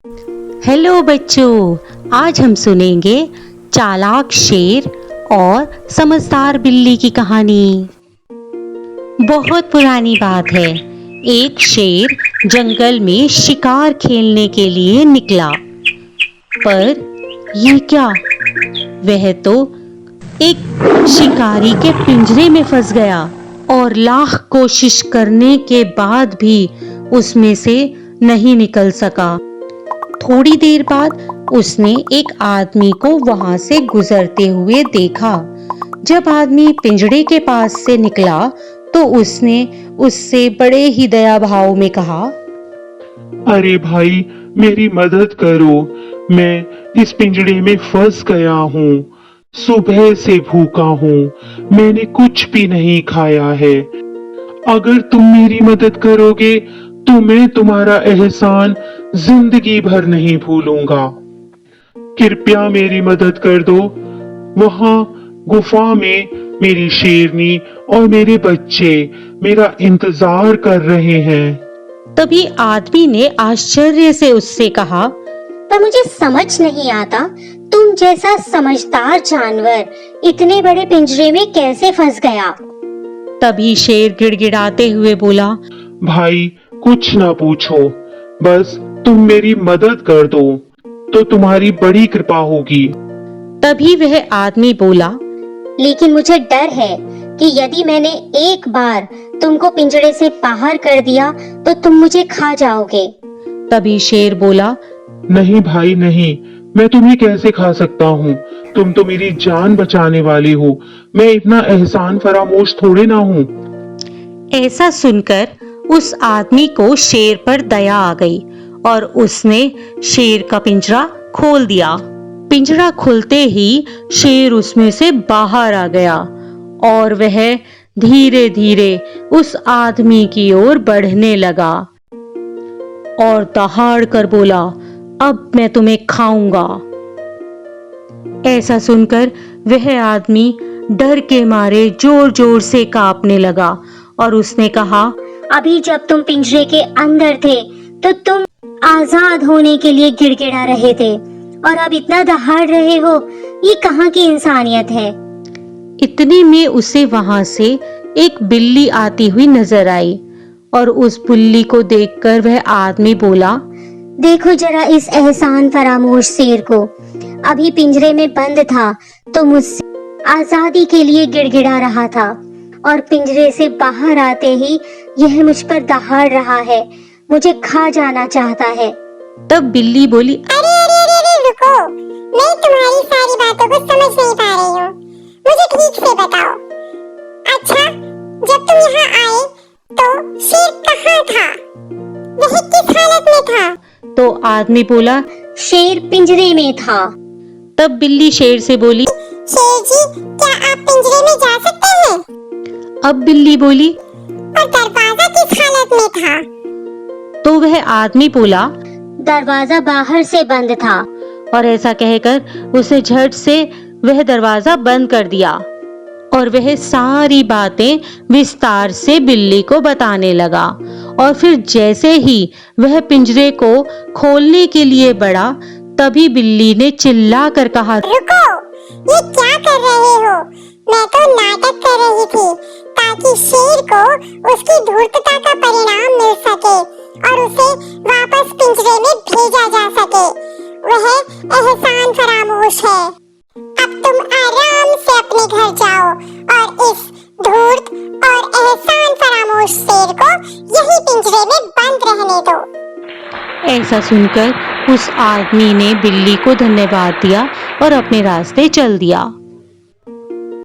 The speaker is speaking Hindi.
हेलो बच्चों, आज हम सुनेंगे चालाक शेर और समझदार बिल्ली की कहानी। बहुत पुरानी बात है। एक शेर जंगल में शिकार खेलने के लिए निकला, पर ये क्या, वह तो एक शिकारी के पिंजरे में फंस गया और लाख कोशिश करने के बाद भी उसमें से नहीं निकल सका। थोड़ी देर बाद उसने एक आदमी को वहां से गुजरते हुए देखा। जब आदमी पिंजरे के पास से निकला तो उसने उससे बड़े ही दया भाव में कहा, अरे भाई, मेरी मदद करो, मैं इस पिंजरे में फंस गया हूँ। सुबह से भूखा हूँ, मैंने कुछ भी नहीं खाया है। अगर तुम मेरी मदद करोगे तो मैं तुम्हारा एहसान जिंदगी भर नहीं भूलूंगा। कृपया मेरी मदद कर दो। वहां गुफा में मेरी शेरनी और मेरे बच्चे मेरा इंतजार कर रहे हैं। तभी आदमी ने आश्चर्य से उससे कहा, पर मुझे समझ नहीं आता, तुम जैसा समझदार जानवर इतने बड़े पिंजरे में कैसे फंस गया। तभी शेर गिड़गिड़ाते हुए बोला, भाई कुछ ना पूछो, बस तुम मेरी मदद कर दो तो तुम्हारी बड़ी कृपा होगी। तभी वह आदमी बोला, लेकिन मुझे डर है कि यदि मैंने एक बार तुमको पिंजरे से बाहर कर दिया तो तुम मुझे खा जाओगे। तभी शेर बोला, नहीं भाई नहीं, मैं तुम्हें कैसे खा सकता हूँ? तुम तो मेरी जान बचाने वाले हो, मैं इतना एहसान फरामोश थोड़े ना हूँ। ऐसा सुनकर उस आदमी को शेर पर दया आ गई और उसने शेर का पिंजरा खोल दिया। पिंजरा खुलते ही शेर उसमें से बाहर आ गया और वह धीरे धीरे उस आदमी की ओर बढ़ने लगा और दहाड़ कर बोला, अब मैं तुम्हें खाऊंगा। ऐसा सुनकर वह आदमी डर के मारे जोर जोर से कांपने लगा और उसने कहा, अभी जब तुम पिंजरे के अंदर थे तो तुम आजाद होने के लिए गिड़गिड़ा रहे थे और अब इतना दहाड़ रहे हो, ये कहाँ की इंसानियत है। इतने में उसे वहां से एक बिल्ली आती हुई नजर आई और उस बिल्ली को देखकर वह आदमी बोला, देखो जरा इस एहसान फरामोश शेर को, अभी पिंजरे में बंद था तो मुझसे आजादी के लिए गिड़गिड़ा रहा था और पिंजरे से बाहर आते ही यह मुझ पर दहाड़ रहा है, मुझे खा जाना चाहता है। तब बिल्ली बोली, अरे अरे अरे अरे रुको, मैं तुम्हारी सारी बातों को समझ नहीं पा रही हूँ, मुझे ठीक से बताओ। अच्छा, जब तुम यहाँ आए तो शेर कहाँ था? वह किस हालत में था? तो आदमी बोला, शेर पिंजरे में था। तब बिल्ली शेर से बोली, शेर जी, क्या आप पिंजरे में जा सकते हैं? अब बिल्ली बोली, और दरवाजा किस हालत में था? तो वह आदमी बोला, दरवाजा बाहर से बंद था। और ऐसा कहकर उसने झट से वह दरवाजा बंद कर दिया और वह सारी बातें विस्तार से बिल्ली को बताने लगा। और फिर जैसे ही वह पिंजरे को खोलने के लिए बढ़ा, तभी बिल्ली ने चिल्ला कर कहा, रुको, ये क्या कर रहे हो? मैं तो नाटक कर रही थी ताकि शेर को उसकी धूर्तता का परिणाम मिल सके और उसे वापस पिंजरे में भेजा जा सके। वह एहसान फरामोश है। अब तुम आराम से अपने घर जाओ और इस धूर्त और एहसान फरामोश शेर को यही पिंजरे में बंद रहने दो। ऐसा सुनकर उस आदमी ने बिल्ली को धन्यवाद दिया और अपने रास्ते चल दिया।